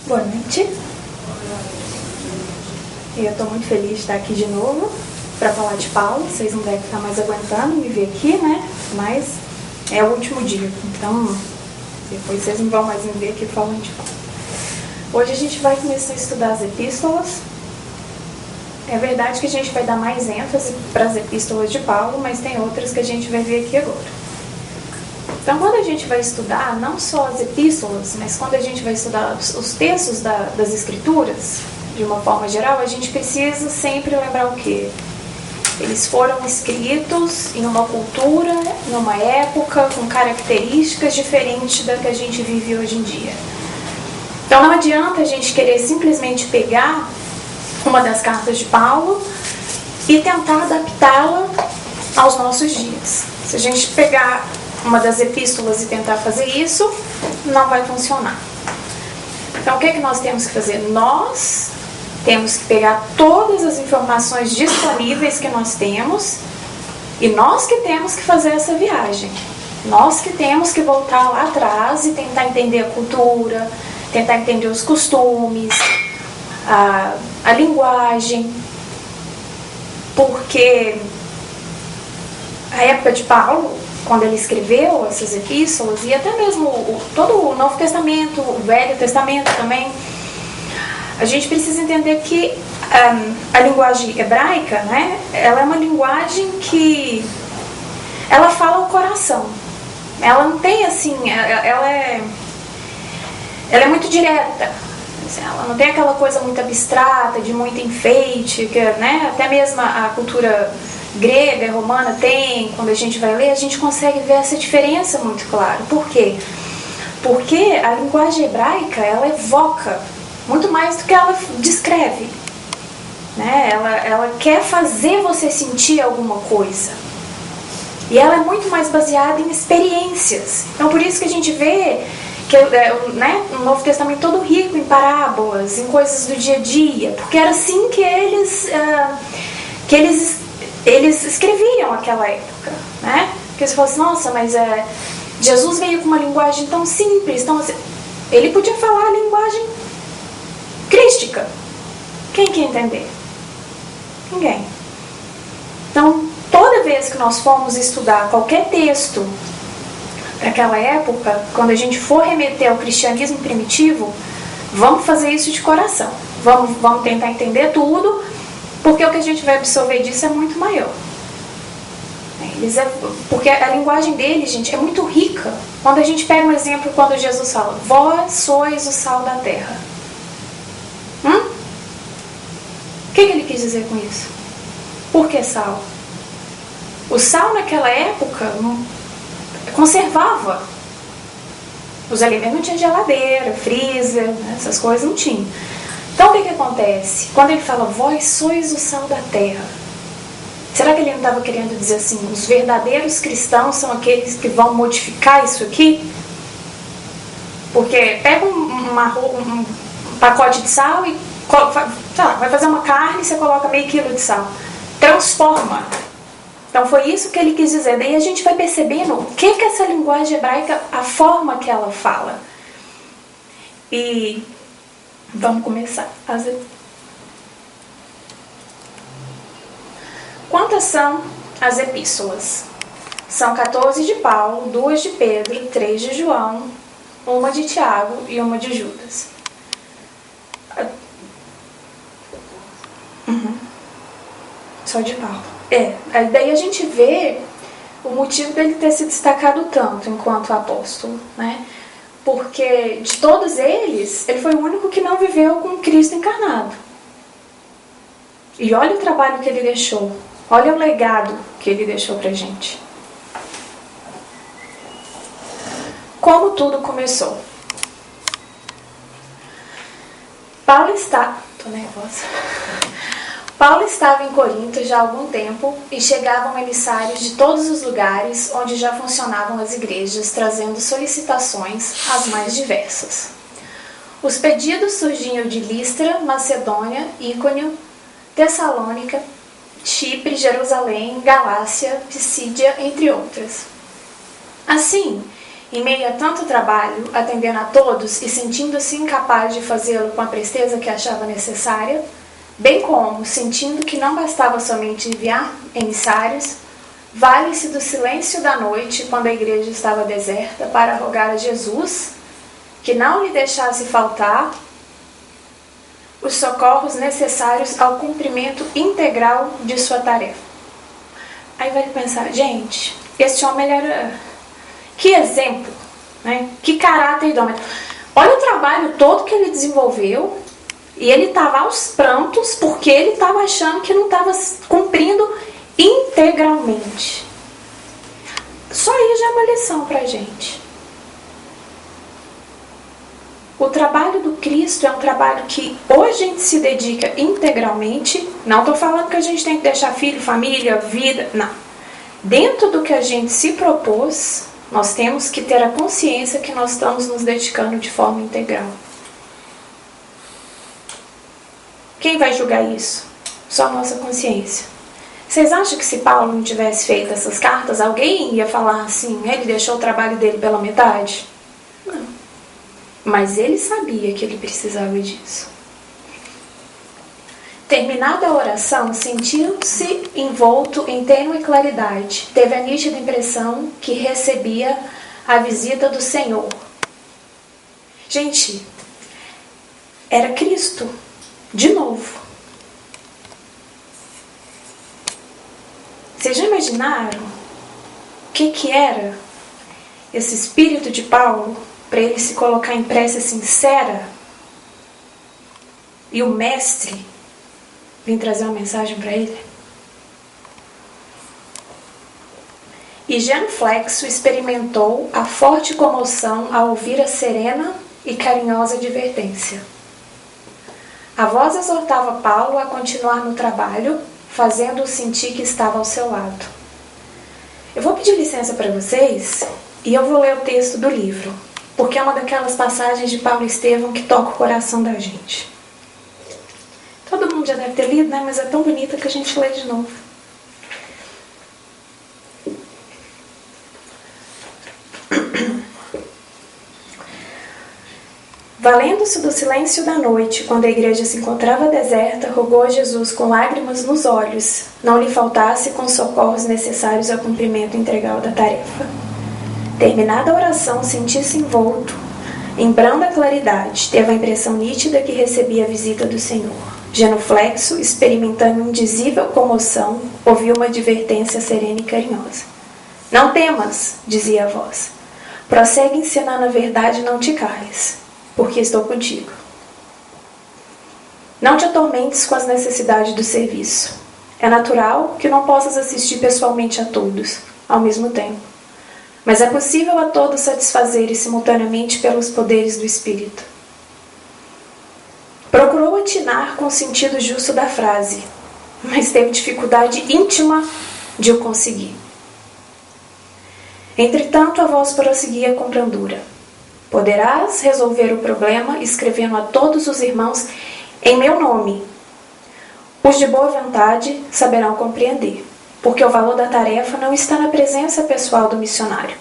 Boa noite. Eu estou muito feliz de estar aqui de novo para falar de Paulo. Vocês não devem estar mais aguentando me ver aqui, né? Mas é o último dia, então depois vocês não vão mais me ver aqui falando de Paulo. Hoje a gente vai começar a estudar as epístolas. É verdade que a gente vai dar mais ênfase para as epístolas de Paulo, mas tem outras que a gente vai ver aqui agora. Então, quando a gente vai estudar não só as epístolas, mas quando a gente vai estudar os textos das Escrituras, de uma forma geral, a gente precisa sempre lembrar o quê? Eles foram escritos em uma cultura, em uma época, com características diferentes da que a gente vive hoje em dia. Então, não adianta a gente querer simplesmente pegar uma das cartas de Paulo e tentar adaptá-la aos nossos dias. Se a gente pegar uma das epístolas e tentar fazer isso, não vai funcionar. Então, o que é que nós temos que fazer? Nós temos que pegar todas as informações disponíveis que nós temos e nós que temos que fazer essa viagem. Nós que temos que voltar lá atrás e tentar entender a cultura, tentar entender os costumes, a linguagem, porque a época de Paulo, quando ele escreveu essas epístolas, e até mesmo todo o Novo Testamento, o Velho Testamento também, a gente precisa entender que a linguagem hebraica, né, ela é uma linguagem que ela fala o coração. Ela não tem assim, ela é muito direta. Ela não tem aquela coisa muito abstrata, de muito enfeite, que, né, até mesmo a cultura grega e romana tem. Quando a gente vai ler, a gente consegue ver essa diferença muito clara. Por quê? Porque a linguagem hebraica, ela evoca muito mais do que ela descreve, né? Ela quer fazer você sentir alguma coisa. E ela é muito mais baseada em experiências. Então, por isso que a gente vê que, né, o Novo Testamento todo rico em parábolas, em coisas do dia a dia, porque era assim que eles escreviam naquela época, né? Porque você fala assim, nossa, mas Jesus veio com uma linguagem tão simples, ele podia falar a linguagem crística. Quem quer entender? Ninguém. Então, toda vez que nós formos estudar qualquer texto daquela época, quando a gente for remeter ao cristianismo primitivo, vamos fazer isso de coração. Vamos tentar entender tudo, porque o que a gente vai absorver disso é muito maior. Porque a linguagem deles, gente, é muito rica. Quando a gente pega um exemplo, quando Jesus fala, vós sois o sal da terra. O que ele quis dizer com isso? Por que sal? O sal naquela época conservava os alimentos. Não tinha geladeira, freezer, né? Essas coisas não tinham. Então o que acontece? Quando ele fala, vós sois o sal da terra, será que ele não estava querendo dizer assim, os verdadeiros cristãos são aqueles que vão modificar isso aqui? Porque pega um pacote de sal e vai fazer uma carne e você coloca meio quilo de sal. Transforma. Então foi isso que ele quis dizer. Daí a gente vai percebendo o que essa linguagem hebraica, a forma que ela fala. E vamos começar. Quantas são as epístolas? São 14 de Paulo, 2 de Pedro, 3 de João, 1 de Tiago e 1 de Judas. Só de Paulo. Daí a gente vê o motivo dele ter se destacado tanto enquanto apóstolo, né? Porque de todos eles, ele foi o único que não viveu com Cristo encarnado. E olha o trabalho que ele deixou, olha o legado que ele deixou pra gente. Como tudo começou. Tô nervosa. Paulo estava em Corinto já há algum tempo e chegavam emissários de todos os lugares onde já funcionavam as igrejas, trazendo solicitações as mais diversas. Os pedidos surgiam de Listra, Macedônia, Íconio, Tessalônica, Chipre, Jerusalém, Galácia, Pisídia, entre outras. Assim, Em meio a tanto trabalho, atendendo a todos e sentindo-se incapaz de fazê-lo com a presteza que achava necessária, bem como sentindo que não bastava somente enviar emissários, vale-se do silêncio da noite, quando a igreja estava deserta, para rogar a Jesus que não lhe deixasse faltar os socorros necessários ao cumprimento integral de sua tarefa. Aí vai pensar, gente, esse homem era... Que exemplo, né? Que caráter idôneo. Olha o trabalho todo que ele desenvolveu e ele estava aos prantos porque ele estava achando que não estava cumprindo integralmente. Só aí já é uma lição para a gente. O trabalho do Cristo é um trabalho que ou a gente se dedica integralmente, não estou falando que a gente tem que deixar filho, família, vida, não. Dentro do que a gente se propôs, nós temos que ter a consciência que nós estamos nos dedicando de forma integral. Quem vai julgar isso? Só a nossa consciência. Vocês acham que se Paulo não tivesse feito essas cartas, alguém ia falar assim, ele deixou o trabalho dele pela metade? Não. Mas ele sabia que ele precisava disso. Terminada a oração, sentiu-se envolto em tênue claridade. Teve a nítida impressão que recebia a visita do Senhor. Gente, era Cristo, de novo. Vocês já imaginaram o que era esse espírito de Paulo para ele se colocar em prece sincera? E o mestre vim trazer uma mensagem para ele? E genuflexo experimentou a forte comoção ao ouvir a serena e carinhosa advertência. A voz exortava Paulo a continuar no trabalho, fazendo-o sentir que estava ao seu lado. Eu vou pedir licença para vocês e eu vou ler o texto do livro, porque é uma daquelas passagens de Paulo Estevão que toca o coração da gente. Todo mundo já deve ter lido, né? Mas é tão bonita que a gente lê de novo. Valendo-se do silêncio da noite, quando a igreja se encontrava deserta, rogou a Jesus com lágrimas nos olhos, não lhe faltasse com socorros necessários ao cumprimento integral da tarefa. Terminada a oração, sentiu-se envolto em branda claridade, teve a impressão nítida que recebia a visita do Senhor. Genuflexo, experimentando indizível comoção, ouviu uma advertência serena e carinhosa. Não temas, dizia a voz. Prossegue ensinando a verdade e não te cales, porque estou contigo. Não te atormentes com as necessidades do serviço. É natural que não possas assistir pessoalmente a todos, ao mesmo tempo. Mas é possível a todos satisfazerem simultaneamente pelos poderes do Espírito. Procurou atinar com o sentido justo da frase, mas teve dificuldade íntima de o conseguir. Entretanto, a voz prosseguia com brandura. Poderás resolver o problema escrevendo a todos os irmãos em meu nome. Os de boa vontade saberão compreender, porque o valor da tarefa não está na presença pessoal do missionário,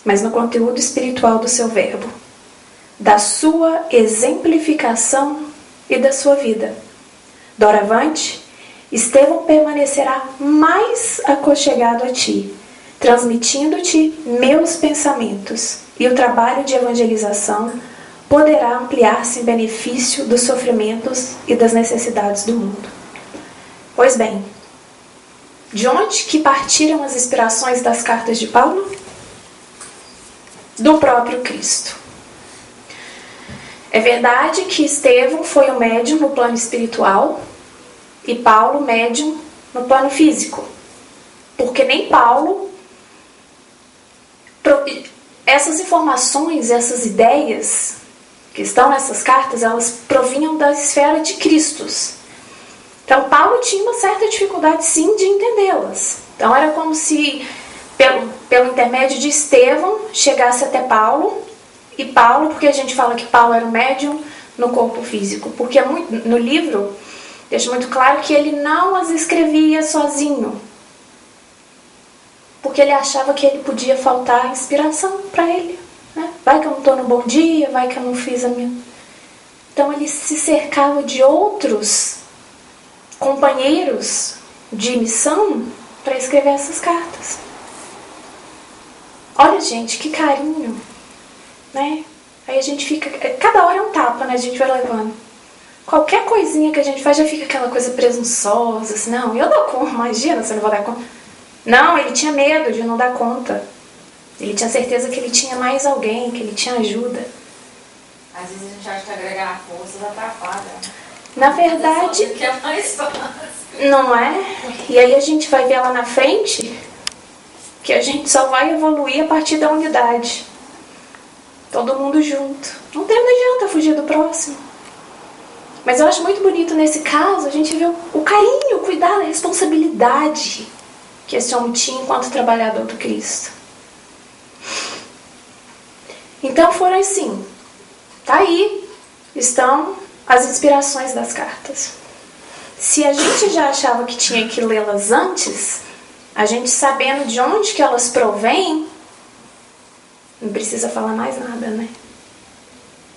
mas no conteúdo espiritual do seu verbo, da sua exemplificação e da sua vida. Doravante, Estevão permanecerá mais aconchegado a ti, transmitindo-te meus pensamentos, e o trabalho de evangelização poderá ampliar-se em benefício dos sofrimentos e das necessidades do mundo. Pois bem, de onde que partiram as inspirações das cartas de Paulo? Do próprio Cristo. É verdade que Estevão foi o médium no plano espiritual e Paulo médium no plano físico. Porque nem Paulo... Essas informações, essas ideias que estão nessas cartas, elas provinham da esfera de Cristos. Então Paulo tinha uma certa dificuldade sim de entendê-las. Então era como se, pelo intermédio de Estevão, chegasse até Paulo. E Paulo, porque a gente fala que Paulo era um médium no corpo físico? Porque no livro deixa muito claro que ele não as escrevia sozinho. porque ele achava que ele podia faltar inspiração para ele, né? Vai que eu não estou no bom dia, vai que eu não fiz a minha... Então ele se cercava de outros companheiros de missão para escrever essas cartas. Olha, gente, que carinho, né? Aí a gente fica... Cada hora é um tapa, né? A gente vai levando. Qualquer coisinha que a gente faz já fica aquela coisa presunçosa, assim, não, eu dou conta, imagina se eu não vou dar conta. Não, ele tinha medo de não dar conta. Ele tinha certeza que ele tinha mais alguém, que ele tinha ajuda. Às vezes a gente acha que agregar forças atrapalha. Na verdade... Que é mais fácil. Não é? E aí a gente vai ver lá na frente que a gente só vai evoluir a partir da unidade. Todo mundo junto. Não adianta fugir do próximo. Mas eu acho muito bonito nesse caso a gente ver o carinho, o cuidado, a responsabilidade que esse homem tinha enquanto trabalhador do Cristo. Então foram assim. Tá aí, estão as inspirações das cartas. Se a gente já achava que tinha que lê-las antes, a gente sabendo de onde que elas provêm, não precisa falar mais nada, né?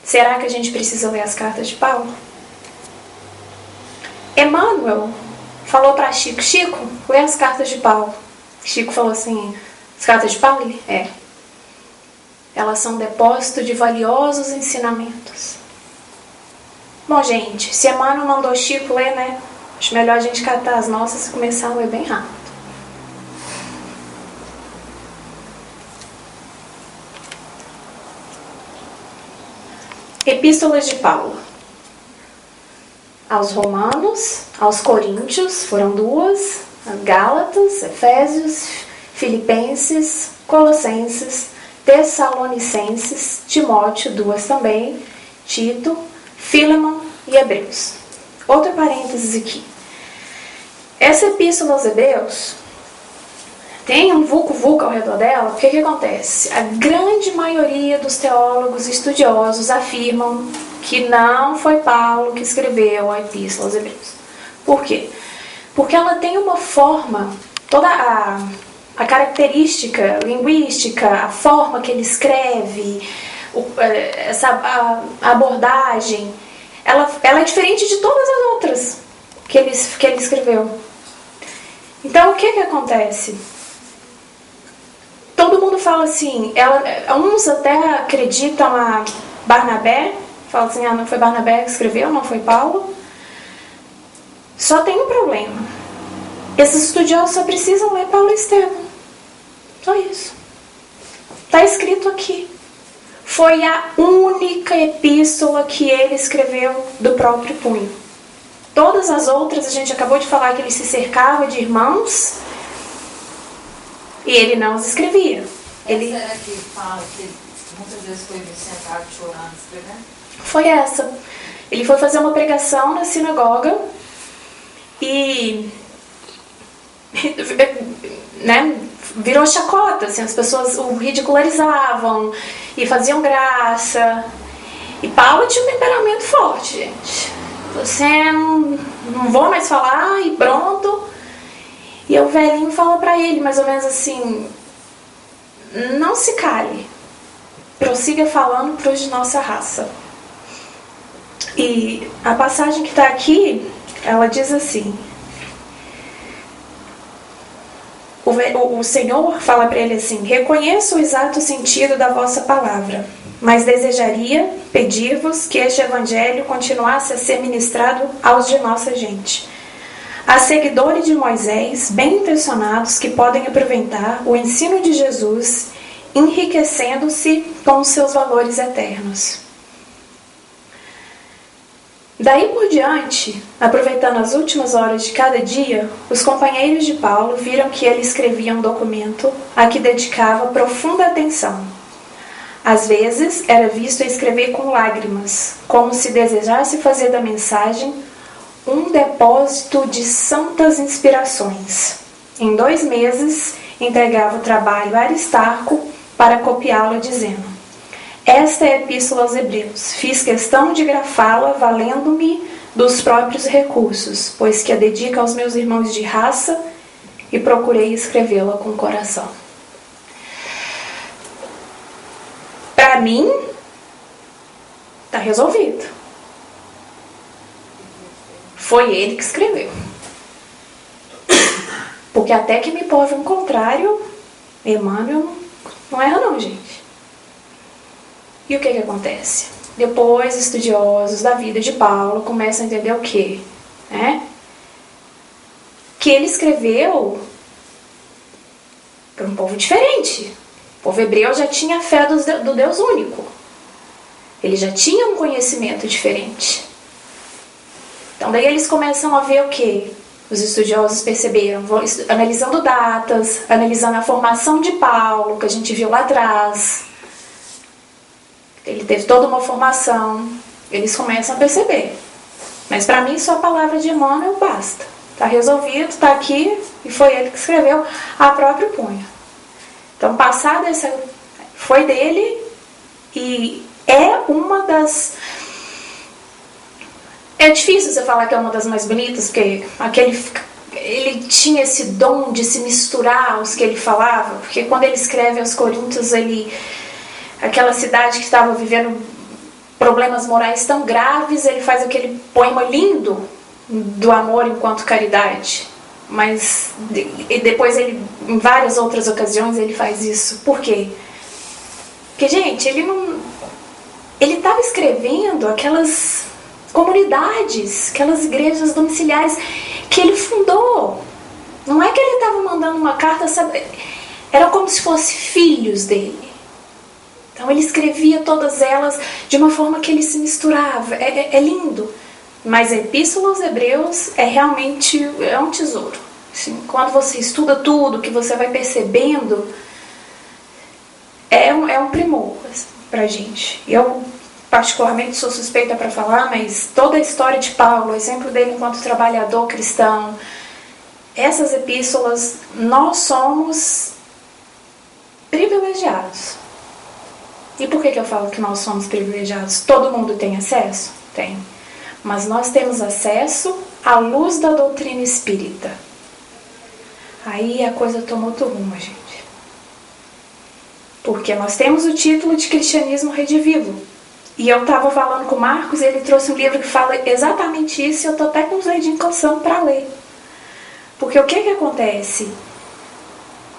Será que a gente precisa ler as cartas de Paulo? Emmanuel falou para Chico, Chico, lê as cartas de Paulo. Chico falou assim, as cartas de Paulo? Ele, elas são depósito de valiosos ensinamentos. Bom, gente, se Emmanuel mandou Chico ler, né? Acho melhor a gente catar as nossas e começar a ler bem rápido. Epístolas de Paulo. Aos Romanos, aos Coríntios, foram 2, Gálatas, Efésios, Filipenses, Colossenses, Tessalonicenses, Timóteo, 2 também, Tito, Filemon e Hebreus. Outro parênteses aqui. Essa epístola aos Hebreus tem um vulco-vulco ao redor dela, porque o que acontece? A grande maioria dos teólogos estudiosos afirmam que não foi Paulo que escreveu a epístola aos Hebreus. Por quê? Porque ela tem uma forma, toda a característica linguística, a forma que ele escreve, essa abordagem, ela é diferente de todas as outras que ele escreveu. Então, o que acontece? Todo mundo fala assim, uns até acreditam a Barnabé, falam assim, não foi Barnabé que escreveu, não foi Paulo. Só tem um problema. Esses estudiosos só precisam ler Paulo e Estevão. Só isso. Está escrito aqui. Foi a única epístola que ele escreveu do próprio punho. Todas as outras, a gente acabou de falar que ele se cercava de irmãos e ele não os escrevia. Será que fala que muitas vezes foi sentado chorando, escrevendo? Foi essa. Ele foi fazer uma pregação na sinagoga e né, virou chacota, assim, as pessoas o ridicularizavam e faziam graça. E Paulo tinha um temperamento forte, gente. Você não vou mais falar e pronto. E o velhinho fala pra ele, mais ou menos assim, não se cale, prossiga falando pros de nossa raça. E a passagem que está aqui, ela diz assim, o Senhor fala para ele assim, reconheço o exato sentido da vossa palavra, mas desejaria pedir-vos que este evangelho continuasse a ser ministrado aos de nossa gente. Há seguidores de Moisés, bem intencionados, que podem aproveitar o ensino de Jesus, enriquecendo-se com os seus valores eternos. Daí por diante, aproveitando as últimas horas de cada dia, os companheiros de Paulo viram que ele escrevia um documento a que dedicava profunda atenção. Às vezes, era visto escrever com lágrimas, como se desejasse fazer da mensagem um depósito de santas inspirações. Em 2 meses, entregava o trabalho a Aristarco para copiá-lo, dizendo: esta é a epístola aos Hebreus. Fiz questão de grafá-la valendo-me dos próprios recursos, pois que a dedico aos meus irmãos de raça e procurei escrevê-la com o coração. Para mim, está resolvido. Foi ele que escreveu. Porque até que me prove o contrário, Emmanuel não erra não, gente. E o que acontece? Depois, estudiosos da vida de Paulo começam a entender o quê? Que ele escreveu para um povo diferente. O povo hebreu já tinha a fé do Deus único. Ele já tinha um conhecimento diferente. Então daí eles começam a ver o quê? Os estudiosos perceberam, analisando datas, analisando a formação de Paulo, que a gente viu lá atrás. Ele teve toda uma formação. Eles começam a perceber. Mas para mim só a palavra de Emmanuel basta. Está resolvido, está aqui, e foi ele que escreveu a próprio punho. Então, passada essa... Foi dele, e é uma das... É difícil você falar que é uma das mais bonitas, porque ele tinha esse dom de se misturar aos que ele falava, porque quando ele escreve aos Coríntios, aquela cidade que estava vivendo problemas morais tão graves, ele faz aquele poema lindo do amor enquanto caridade. Mas e depois ele, em várias outras ocasiões, ele faz isso. Por quê? Porque, gente, ele estava escrevendo aquelas comunidades, aquelas igrejas domiciliares que ele fundou. Não é que ele estava mandando uma carta, sabe? Era como se fossem filhos dele. Então ele escrevia todas elas de uma forma que ele se misturava. É lindo. Mas a Epístola aos Hebreus realmente um tesouro. Assim, quando você estuda tudo, que você vai percebendo, é um primor assim, pra gente. Eu particularmente sou suspeita para falar, mas toda a história de Paulo, o exemplo dele enquanto trabalhador cristão, essas epístolas, nós somos privilegiados. E por que eu falo que nós somos privilegiados? Todo mundo tem acesso? Tem. Mas nós temos acesso à luz da doutrina espírita. Aí a coisa tomou outro rumo, gente. Porque nós temos o título de Cristianismo Redivivo. E eu estava falando com o Marcos e ele trouxe um livro que fala exatamente isso e eu estou até com os dedinhos coçando para ler. Porque o que acontece?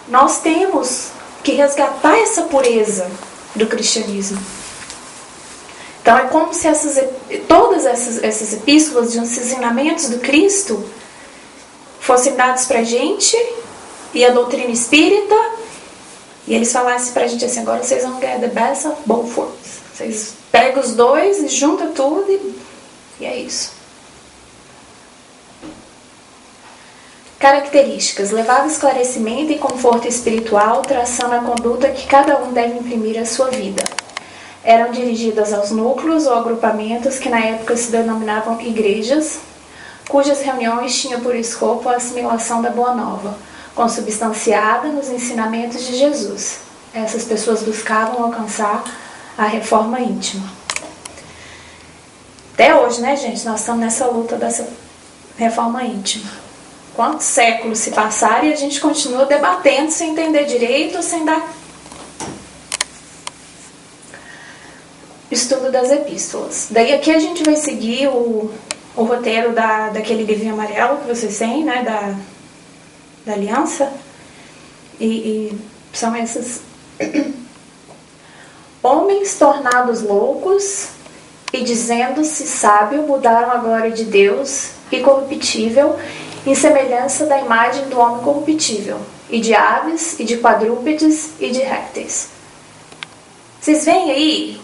Nós temos que resgatar essa pureza do cristianismo. Então é como se todas essas epístolas, os ensinamentos do Cristo, fossem dados para a gente, e a doutrina espírita, e eles falassem para a gente assim: agora vocês vão get the best of both worlds. Vocês pegam os dois e juntam tudo e é isso. Características: levava esclarecimento e conforto espiritual, traçando a conduta que cada um deve imprimir à sua vida. Eram dirigidas aos núcleos ou agrupamentos que na época se denominavam igrejas, cujas reuniões tinham por escopo a assimilação da Boa Nova, consubstanciada nos ensinamentos de Jesus. Essas pessoas buscavam alcançar a reforma íntima. Até hoje, né, gente? Nós estamos nessa luta dessa reforma íntima. Quantos séculos se passaram e a gente continua debatendo sem entender direito, sem dar estudo das epístolas. Daí aqui a gente vai seguir o roteiro daquele livrinho amarelo que vocês têm, né, da aliança. E são esses homens tornados loucos e dizendo-se sábio, mudaram a glória de Deus incorruptível em semelhança da imagem do homem corruptível, e de aves, e de quadrúpedes, e de répteis. Vocês veem aí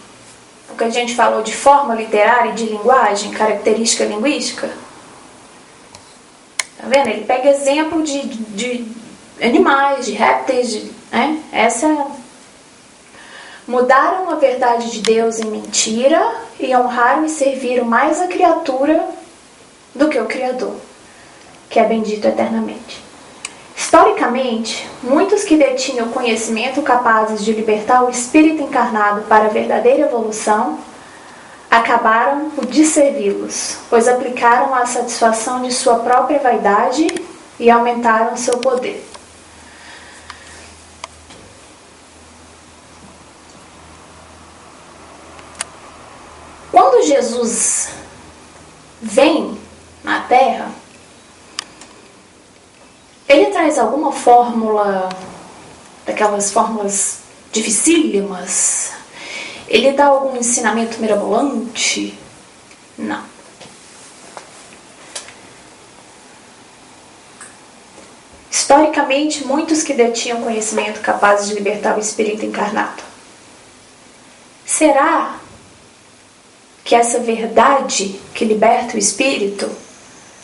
o que a gente falou de forma literária e de linguagem, característica linguística? Tá vendo? Ele pega exemplo de animais, de répteis, né? Mudaram a verdade de Deus em mentira e honraram e serviram mais a criatura do que o Criador, que é bendito eternamente. Historicamente, muitos que detinham o conhecimento capazes de libertar o espírito encarnado para a verdadeira evolução, acabaram por disservi-los, pois aplicaram à satisfação de sua própria vaidade e aumentaram seu poder. Quando Jesus vem na Terra, ele traz alguma fórmula, daquelas fórmulas dificílimas? Ele dá algum ensinamento mirabolante? Não. Historicamente, muitos que detinham conhecimento capazes de libertar o espírito encarnado. Será que essa verdade que liberta o espírito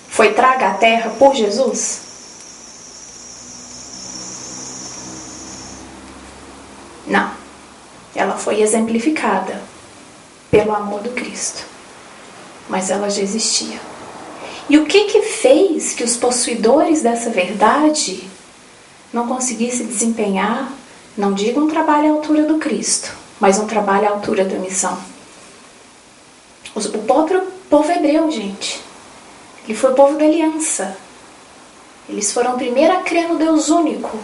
foi traga à Terra por Jesus? Não. Ela foi exemplificada pelo amor do Cristo. Mas ela já existia. E o que fez que os possuidores dessa verdade não conseguissem desempenhar, não digo um trabalho à altura do Cristo, mas um trabalho à altura da missão? O próprio povo hebreu, gente. Ele foi o povo da aliança. Eles foram o primeiro a crer no Deus único.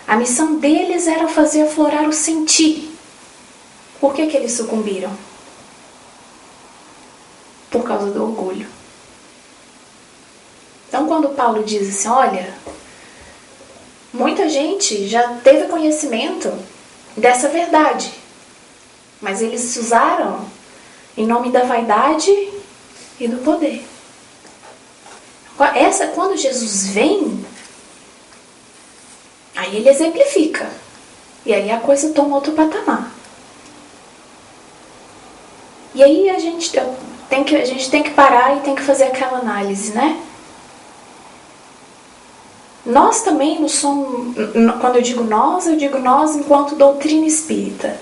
A missão deles era fazer aflorar o sentir. Por que eles sucumbiram? Por causa do orgulho. Então, quando Paulo diz assim, olha, muita gente já teve conhecimento dessa verdade, mas eles usaram em nome da vaidade e do poder. Quando Jesus vem, aí ele exemplifica. E aí a coisa toma outro patamar. E aí a gente tem que parar e tem que fazer aquela análise, né? Nós também não somos, quando eu digo nós enquanto doutrina espírita.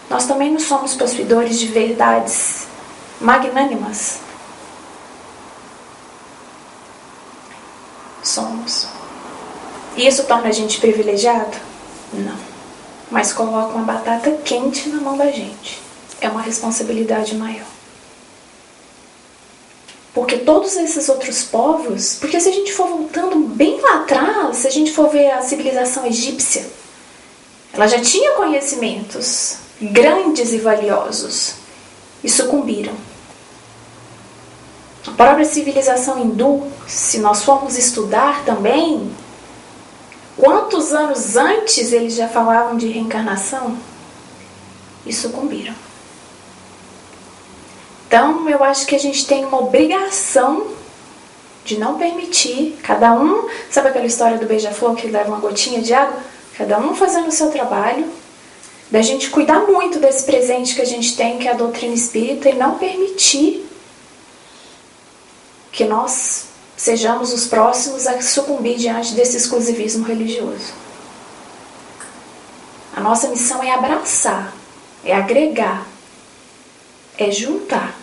Nós também não somos possuidores de verdades magnânimas. Somos. E isso torna a gente privilegiado? Não. Mas coloca uma batata quente na mão da gente. É uma responsabilidade maior. Porque todos esses outros povos, porque se a gente for voltando bem lá atrás, se a gente for ver a civilização egípcia, ela já tinha conhecimentos grandes e valiosos e sucumbiram. A própria civilização hindu, se nós formos estudar também, quantos anos antes eles já falavam de reencarnação e sucumbiram. Então, eu acho que a gente tem uma obrigação de não permitir cada um, sabe aquela história do beija-flor que leva uma gotinha de água? Cada um fazendo o seu trabalho, da gente cuidar muito desse presente que a gente tem, que é a doutrina espírita, e não permitir que nós sejamos os próximos a sucumbir diante desse exclusivismo religioso. A nossa missão é abraçar, é agregar, é juntar.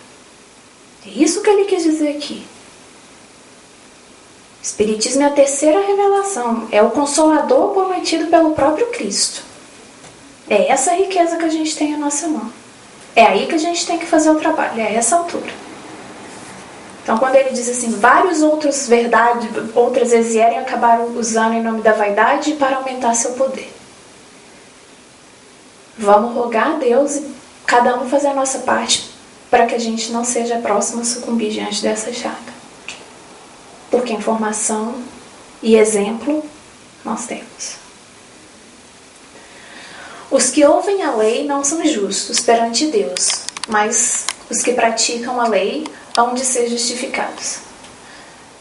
É isso que ele quis dizer aqui. O Espiritismo é a terceira revelação, é o Consolador prometido pelo próprio Cristo. É essa a riqueza que a gente tem à nossa mão. É aí que a gente tem que fazer o trabalho, é a essa altura. Então, quando ele diz assim, vários outros verdades, outras exierem acabaram usando em nome da vaidade para aumentar seu poder. Vamos rogar a Deus e cada um fazer a nossa parte para que a gente não seja próximo a sucumbir diante dessa chaga. Porque informação e exemplo nós temos. Os que ouvem a lei não são justos perante Deus, mas os que praticam a lei hão de ser justificados.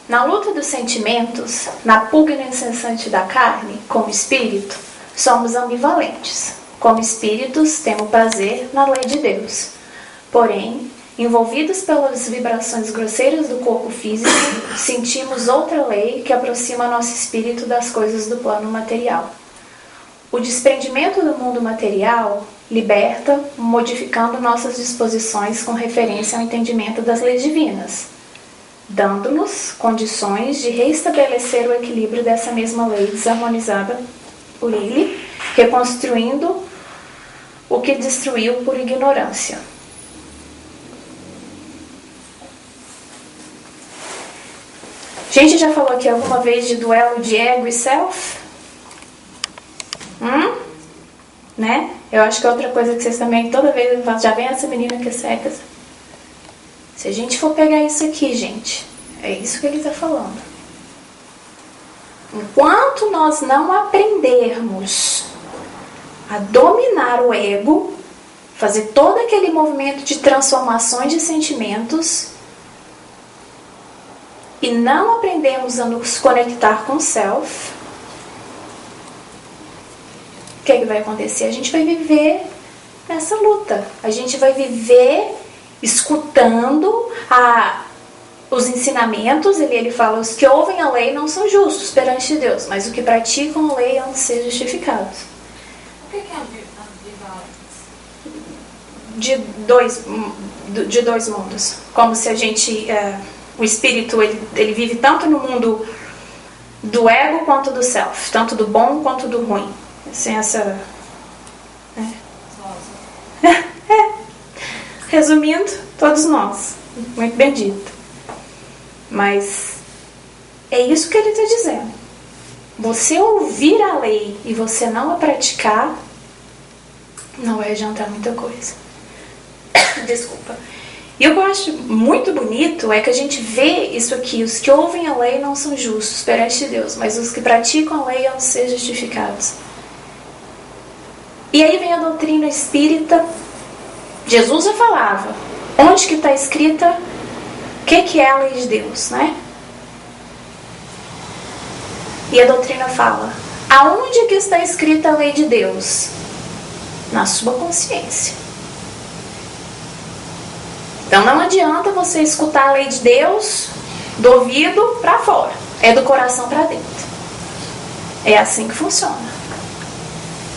Na luta dos sentimentos, na pugna incessante da carne, como espírito, somos ambivalentes. Como espíritos, temos prazer na lei de Deus. Porém, envolvidos pelas vibrações grosseiras do corpo físico, sentimos outra lei que aproxima nosso espírito das coisas do plano material. O desprendimento do mundo material liberta, modificando nossas disposições com referência ao entendimento das leis divinas, dando-nos condições de reestabelecer o equilíbrio dessa mesma lei desarmonizada por ele, reconstruindo o que destruiu por ignorância. A gente já falou aqui alguma vez de duelo de ego e self? Né? Eu acho que é outra coisa que vocês também, toda vez já vem essa menina que é cega. Se a gente for pegar isso aqui, gente, é isso que ele está falando. Enquanto nós não aprendermos a dominar o ego, fazer todo aquele movimento de transformações de sentimentos, e não aprendemos a nos conectar com o self, o que é que vai acontecer? A gente vai viver nessa luta. A gente vai viver escutando os ensinamentos. Ele fala, os que ouvem a lei não são justos perante Deus, mas os que praticam a lei hão de ser justificados. O que é ambivalência? De dois mundos. Como se a gente... o espírito, ele vive tanto no mundo do ego quanto do self, tanto do bom quanto do ruim. Sem essa... Resumindo, todos nós. Muito bendito. Mas é isso que ele está dizendo. Você ouvir a lei e você não a praticar, não vai adiantar muita coisa. Desculpa. E o que eu acho muito bonito é que a gente vê isso aqui. Os que ouvem a lei não são justos perante Deus, mas os que praticam a lei hão de ser justificados. E aí vem a doutrina espírita. Jesus já falava. Onde que está escrita o que é a lei de Deus, né? E a doutrina fala. Aonde que está escrita a lei de Deus? Na sua consciência. Então não adianta você escutar a lei de Deus do ouvido para fora. É do coração para dentro. É assim que funciona.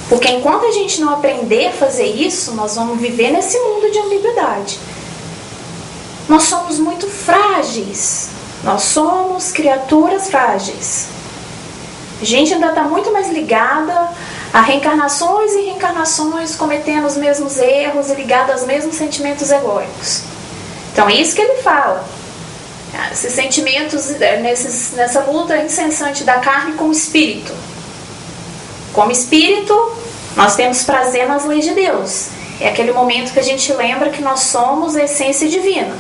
Porque enquanto a gente não aprender a fazer isso, nós vamos viver nesse mundo de ambiguidade. Nós somos muito frágeis. Nós somos criaturas frágeis. A gente ainda está muito mais ligada a reencarnações e reencarnações, cometendo os mesmos erros e ligada aos mesmos sentimentos egóicos. Então é isso que ele fala. Esses sentimentos, nessa luta incessante da carne com o espírito. Como espírito, nós temos prazer nas leis de Deus. É aquele momento que a gente lembra que nós somos a essência divina.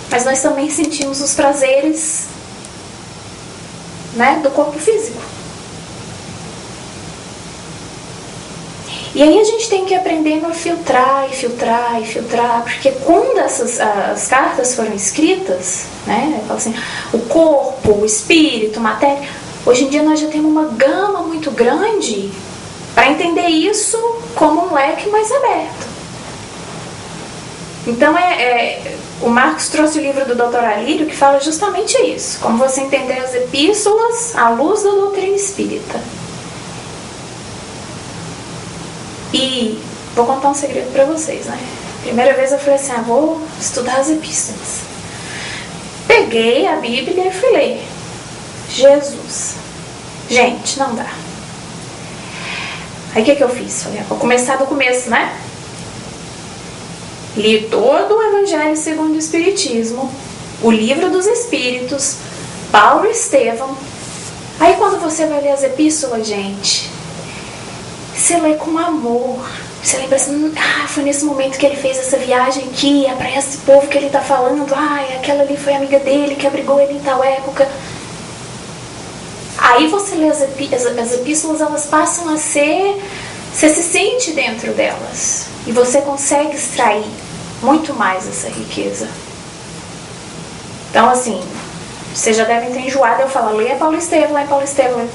Mas nós também sentimos os prazeres, né, do corpo físico. E aí a gente tem que aprender a filtrar e filtrar e filtrar, porque quando as cartas foram escritas, né, fala assim, o corpo, o espírito, a matéria, hoje em dia nós já temos uma gama muito grande para entender isso como um leque mais aberto. Então o Marcos trouxe o livro do Dr. Alírio que fala justamente isso, como você entender as epístolas à luz da doutrina espírita. E vou contar um segredo para vocês, né? Primeira vez eu falei assim, vou estudar as epístolas. Peguei a Bíblia e fui ler. Jesus. Gente, não dá. Aí o que eu fiz? Falei, vou começar do começo, né? Li todo o Evangelho segundo o Espiritismo, o Livro dos Espíritos, Paulo e Estevão. Aí quando você vai ler as epístolas, gente, você lê com amor. Você lembra assim, foi nesse momento que ele fez essa viagem aqui, é para esse povo que ele está falando, aquela ali foi amiga dele, que abrigou ele em tal época. Aí você lê as epístolas, elas passam a ser... Você se sente dentro delas. E você consegue extrair muito mais essa riqueza. Então, assim, vocês já devem ter enjoado eu falar, leia Paulo Estevão, leia Paulo Estevão.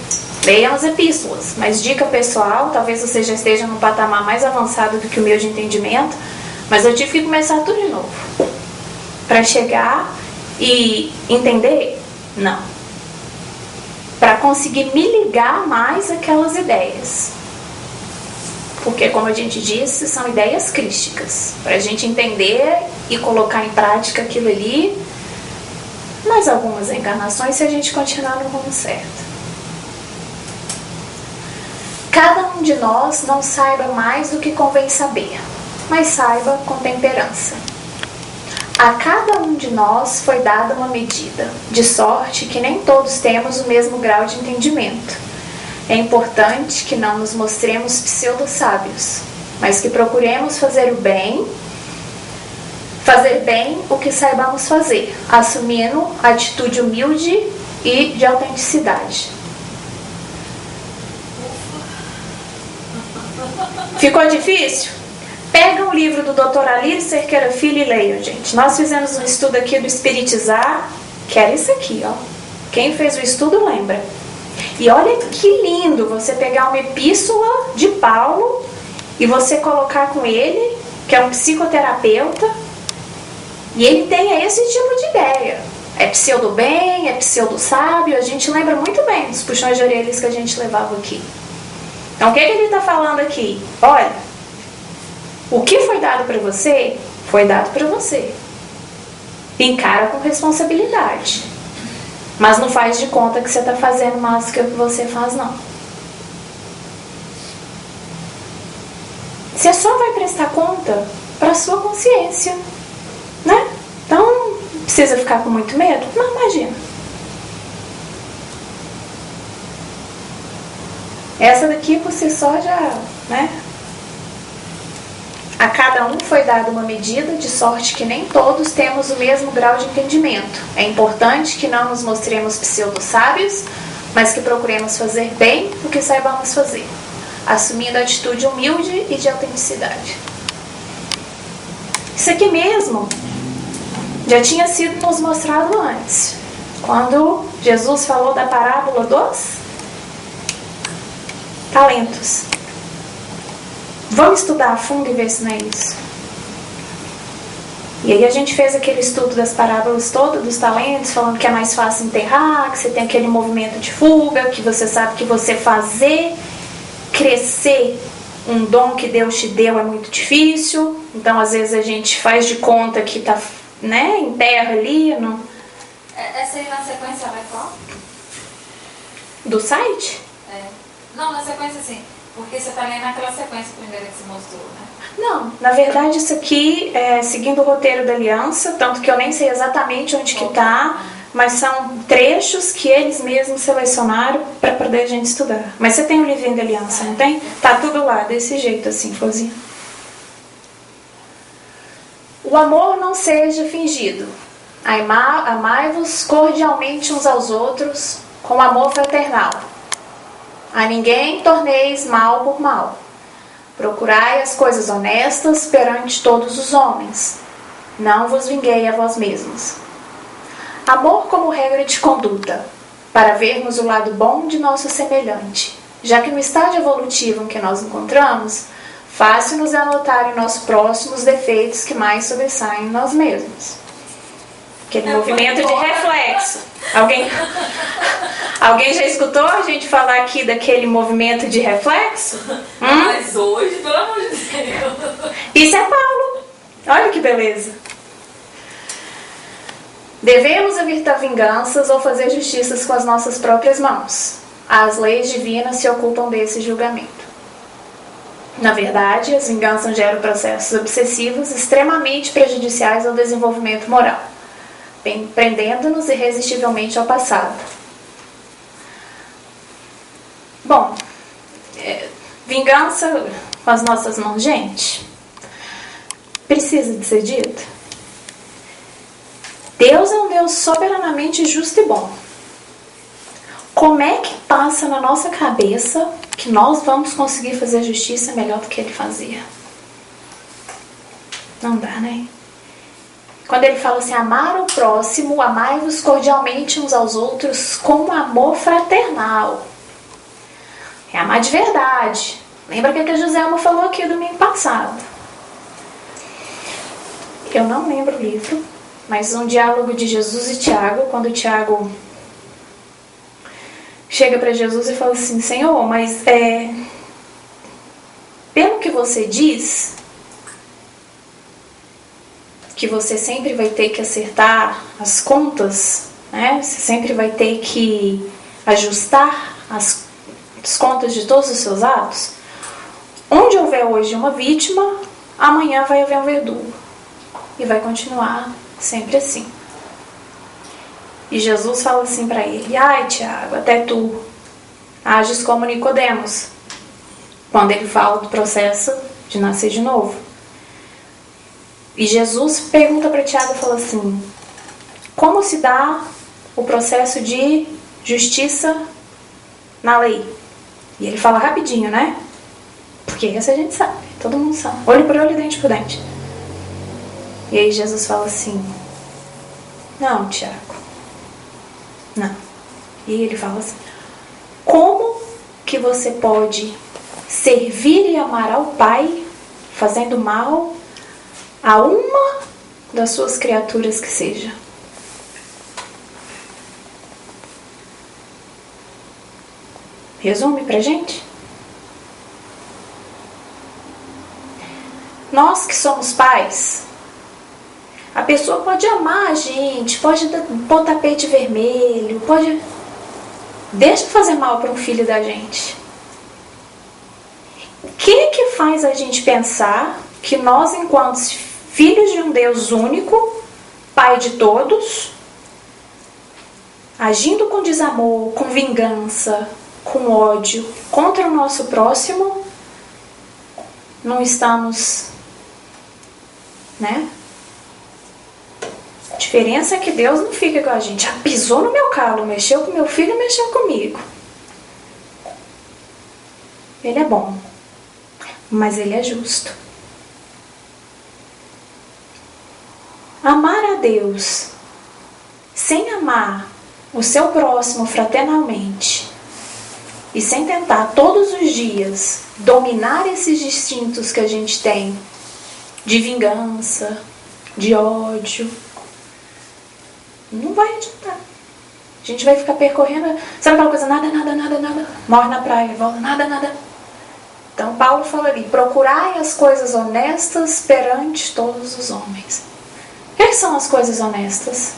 Leiam as epístolas. Mas dica pessoal, talvez você já esteja num patamar mais avançado do que o meu de entendimento, mas eu tive que começar tudo de novo. Para chegar e entender? Não. Para conseguir me ligar mais àquelas ideias. Porque, como a gente disse, são ideias crísticas. Para a gente entender e colocar em prática aquilo ali, mais algumas encarnações, se a gente continuar no rumo certo. Cada um de nós não saiba mais do que convém saber, mas saiba com temperança. A cada um de nós foi dada uma medida, de sorte que nem todos temos o mesmo grau de entendimento. É importante que não nos mostremos pseudo-sábios, mas que procuremos fazer bem o que saibamos fazer, assumindo atitude humilde e de autenticidade. Ficou difícil? Pega um livro do Dr. Alírio Cerqueira Filho e leiam, gente. Nós fizemos um estudo aqui do Espiritizar, que era isso aqui, ó. Quem fez o estudo lembra. E olha que lindo você pegar uma epístola de Paulo e você colocar com ele, que é um psicoterapeuta, e ele tem esse tipo de ideia. É pseudo-bem, é pseudo-sábio, a gente lembra muito bem dos puxões de orelhas que a gente levava aqui. Então o que ele está falando aqui? Olha, o que foi dado para você, foi dado para você. Encara com responsabilidade. Mas não faz de conta que você está fazendo mais do que o que você faz, não. Você só vai prestar conta para a sua consciência, né? Então, precisa ficar com muito medo? Não, imagina. Essa daqui por si só já, né? A cada um foi dada uma medida, de sorte que nem todos temos o mesmo grau de entendimento. É importante que não nos mostremos pseudo-sábios, mas que procuremos fazer bem o que saibamos fazer, assumindo a atitude humilde e de autenticidade. Isso aqui mesmo já tinha sido nos mostrado antes, quando Jesus falou da parábola dos talentos. Vamos estudar a fundo e ver se não é isso. E aí a gente fez aquele estudo das parábolas todas, dos talentos, falando que é mais fácil enterrar, que você tem aquele movimento de fuga, que você sabe que você fazer crescer um dom que Deus te deu é muito difícil. Então às vezes a gente faz de conta que tá, né, enterra ali. Não... Essa aí na sequência vai qual? Do site? É. Não, na sequência sim. Porque você está lendo naquela sequência primeira que você mostrou, né? Não, na verdade isso aqui é seguindo o roteiro da aliança, tanto que eu nem sei exatamente onde que está, mas são trechos que eles mesmos selecionaram para poder a gente estudar. Mas você tem o livrinho da aliança, não tem? Tá tudo lá, desse jeito assim, florzinha. O amor não seja fingido. Amai-vos cordialmente uns aos outros com amor fraternal. A ninguém torneis mal por mal. Procurai as coisas honestas perante todos os homens. Não vos vinguei a vós mesmos. Amor como regra de conduta, para vermos o lado bom de nosso semelhante, já que no estágio evolutivo em que nós encontramos, fácil-nos é notar em nosso próximo os defeitos que mais sobressaem em nós mesmos. Aquele movimento de reflexo. Alguém já escutou a gente falar aqui daquele movimento de reflexo? Mas hoje, pelo amor de Deus. Isso é Paulo. Olha que beleza. Devemos evitar vinganças ou fazer justiças com as nossas próprias mãos. As leis divinas se ocupam desse julgamento. Na verdade, as vinganças geram processos obsessivos extremamente prejudiciais ao desenvolvimento moral, prendendo-nos irresistivelmente ao passado. Bom, vingança com as nossas mãos, gente, precisa de ser dito. Deus é um Deus soberanamente justo e bom. Como é que passa na nossa cabeça que nós vamos conseguir fazer justiça melhor do que Ele fazia? Não dá, né? Quando ele fala assim, amar o próximo, amai-vos cordialmente uns aos outros com amor fraternal. É amar de verdade. Lembra o que a Joselma falou aqui domingo passado? Eu não lembro o livro, mas um diálogo de Jesus e Tiago, quando Tiago chega para Jesus e fala assim, Senhor, mas pelo que você diz, que você sempre vai ter que acertar as contas, né? Você sempre vai ter que ajustar as contas de todos os seus atos. Onde houver hoje uma vítima, amanhã vai haver um verdugo. e vai continuar sempre assim. E Jesus fala assim para ele: ai, Tiago, até tu ages como Nicodemos, quando ele fala do processo de nascer de novo. E Jesus pergunta para Tiago e fala assim: como se dá o processo de justiça na lei? E ele fala rapidinho, né? Porque essa a gente sabe, todo mundo sabe. Olho por olho, dente por dente. E aí Jesus fala assim: não, Tiago, não. E ele fala assim: como que você pode servir e amar ao Pai fazendo mal a uma das suas criaturas que seja? Resume pra gente? Nós que somos pais, a pessoa pode amar a gente, pode pôr tapete vermelho, pode... Deixa fazer mal para um filho da gente. O que faz a gente pensar que nós, enquanto filhos de um Deus único, Pai de todos, agindo com desamor, com vingança, com ódio contra o nosso próximo, não estamos, né? A diferença é que Deus não fica com a gente. Pisou no meu calo, mexeu com meu filho, mexeu comigo. Ele é bom, mas ele é justo. Amar a Deus sem amar o seu próximo fraternalmente e sem tentar todos os dias dominar esses instintos que a gente tem de vingança, de ódio, não vai adiantar. A gente vai ficar percorrendo, sabe aquela coisa, nada, morre na praia, volta, nada. Então Paulo fala ali: procurai as coisas honestas perante todos os homens. O que são as coisas honestas?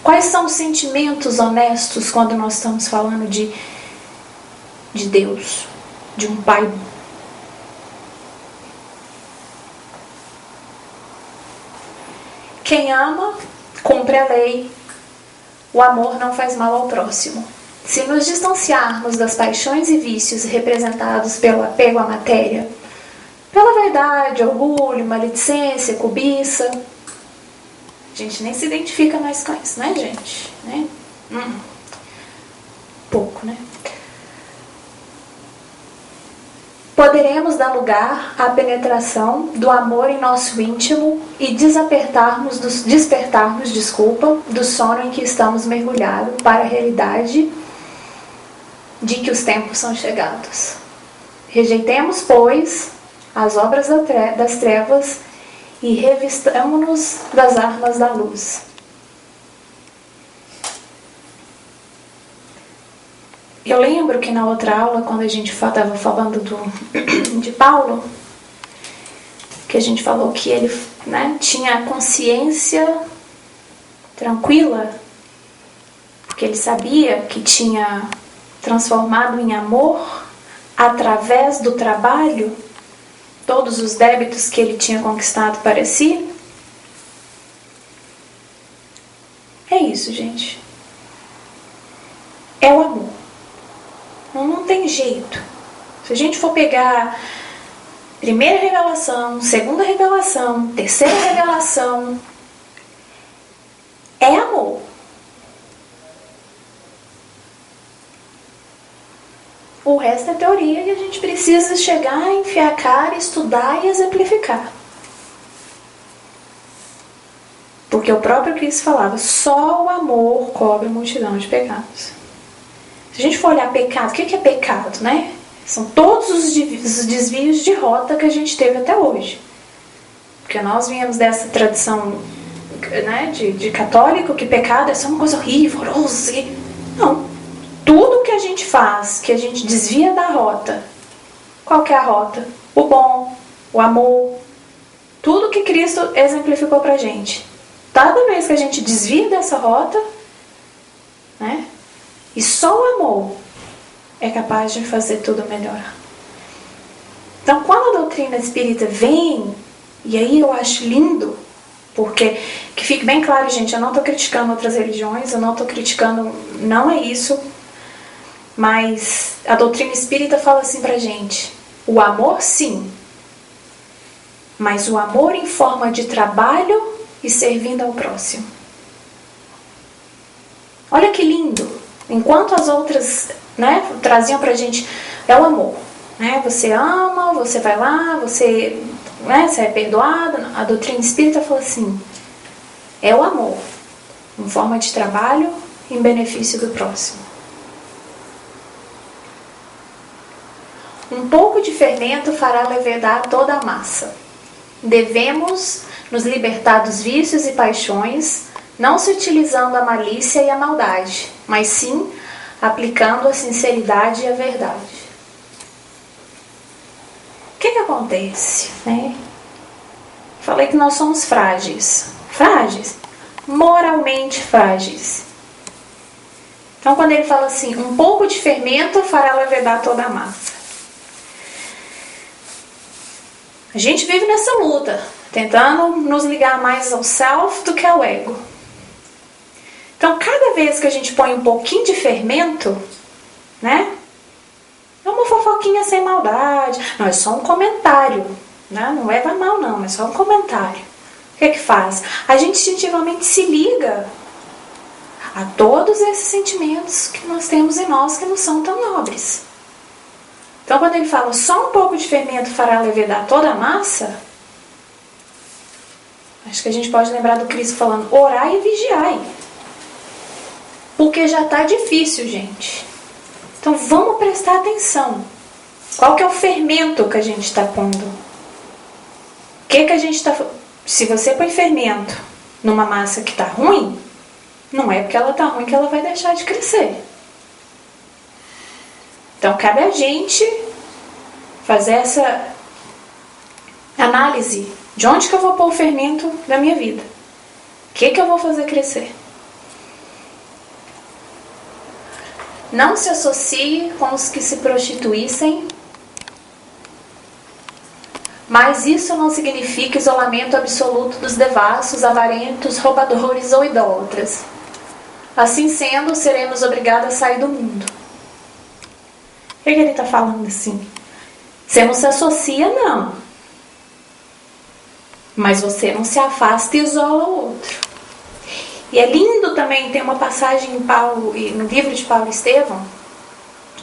Quais são os sentimentos honestos quando nós estamos falando de Deus, de um Pai? Quem ama, cumpre a lei. O amor não faz mal ao próximo. Se nos distanciarmos das paixões e vícios representados pelo apego à matéria, pela vaidade, orgulho, maledicência, cobiça, a gente nem se identifica mais com isso, né, gente? Né? Pouco, né? Poderemos dar lugar à penetração do amor em nosso íntimo e despertarmos do sono em que estamos mergulhados para a realidade de que os tempos são chegados. Rejeitemos, pois, as obras das trevas e revistamo-nos das armas da luz. Eu lembro que na outra aula, quando a gente estava falando de Paulo, que a gente falou que ele, né, tinha a consciência tranquila, porque ele sabia que tinha transformado em amor, através do trabalho, todos os débitos que ele tinha conquistado para si. É isso, gente. É o amor. Não tem jeito. Se a gente for pegar primeira revelação, segunda revelação, terceira revelação, é amor. O resto é teoria e a gente precisa chegar, enfiar a cara, estudar e exemplificar. Porque o próprio Cristo falava: só o amor cobre a multidão de pecados. Se a gente for olhar pecado, o que é pecado, né? São todos os desvios de rota que a gente teve até hoje. Porque nós viemos dessa tradição, né, de católico, que pecado é só uma coisa horrível, horrorosa. Não. Tudo que a gente faz, que a gente desvia da rota, qual que é a rota? O bom, o amor, tudo que Cristo exemplificou pra gente. Toda vez que a gente desvia dessa rota, né, e só o amor é capaz de fazer tudo melhorar. Então, quando a doutrina espírita vem, e aí eu acho lindo, Porque, que fique bem claro, gente, eu não estou criticando outras religiões, eu não estou criticando, não é isso, mas a doutrina espírita fala assim pra gente, o amor sim, mas o amor em forma de trabalho e servindo ao próximo. Olha que lindo! Enquanto as outras, né, traziam pra gente, é o amor, né? Você ama, você vai lá, você, né, você é perdoado. A doutrina espírita fala assim, é o amor, em forma de trabalho em benefício do próximo. Um pouco de fermento fará levedar toda a massa. Devemos nos libertar dos vícios e paixões, não se utilizando a malícia e a maldade, mas sim aplicando a sinceridade e a verdade. O que acontece, né? Falei que nós somos frágeis. Frágeis? Moralmente frágeis. Então, quando ele fala assim, um pouco de fermento fará levedar toda a massa. A gente vive nessa luta, tentando nos ligar mais ao self do que ao ego. Então, cada vez que a gente põe um pouquinho de fermento, né? É uma fofoquinha sem maldade. Não, é só um comentário, né? Não leva a mal não, é só um comentário. O que é que faz? A gente instintivamente se liga a todos esses sentimentos que nós temos em nós que não são tão nobres. Então, quando ele fala só um pouco de fermento fará levedar toda a massa, acho que a gente pode lembrar do Cristo falando, orai e vigiai. Porque já está difícil, gente. Então, vamos prestar atenção. Qual que é o fermento que a gente está pondo? O que a gente está... Se você põe fermento numa massa que está ruim, não é porque ela está ruim que ela vai deixar de crescer. Então, cabe a gente fazer essa análise. De onde que eu vou pôr o fermento da minha vida? O que eu vou fazer crescer? Não se associe com os que se prostituíssem, mas isso não significa isolamento absoluto dos devassos, avarentos, roubadores ou idólatras. Assim sendo, seremos obrigados a sair do mundo. O que ele está falando assim? Você não se associa, não. Mas você não se afasta e isola o outro. E é lindo também, tem uma passagem em Paulo, no livro de Paulo e Estevão,